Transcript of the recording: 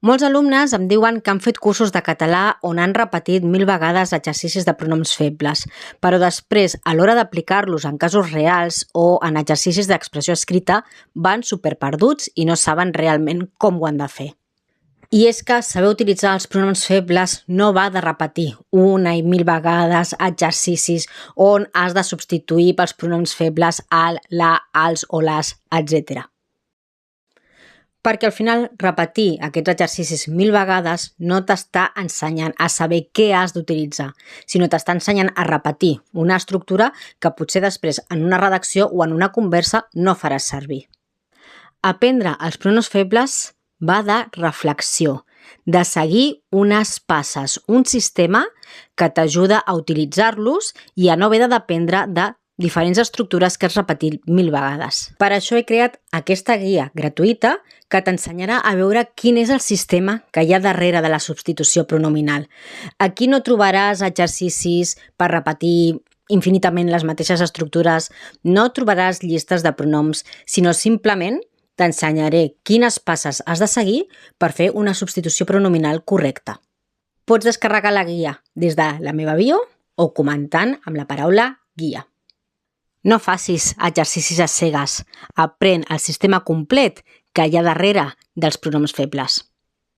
Molts alumnes em diuen que han fet cursos de català on han repetit 1000 vegades exercicis de pronoms febles, però després, a l'hora d'aplicar-los en casos reals o en exercicis d'expressió escrita, van superperduts i no saben realment com ho han de fer. I és que saber utilitzar els pronoms febles no va de repetir una i 1000 vegades exercicis on has de substituir pels pronoms febles al, la, als o les, etc. Perquè al final repetir aquests exercicis 1000 vegades no t'està ensenyant a saber què has d'utilitzar, sinó t'està ensenyant a repetir una estructura que potser després en una redacció o en una conversa no faràs servir. Aprendre els pronoms febles va de reflexió, de seguir unes passes, un sistema que t'ajuda a utilitzar-los i a no haver de dependre de diferents estructures que has repetit 1000 vegades. Per això he creat aquesta guia gratuïta que t'ensenyarà a veure quin és el sistema que hi ha darrere de la substitució pronominal. Aquí no trobaràs exercicis per repetir infinitament les mateixes estructures, no trobaràs llistes de pronoms, sinó simplement t'ensenyaré quines passes has de seguir per fer una substitució pronominal correcta. Pots descarregar la guia des de la meva bio o comentant amb la paraula guia. No facis exercicis a cegues. Aprèn el sistema complet que hi ha darrere dels pronoms febles.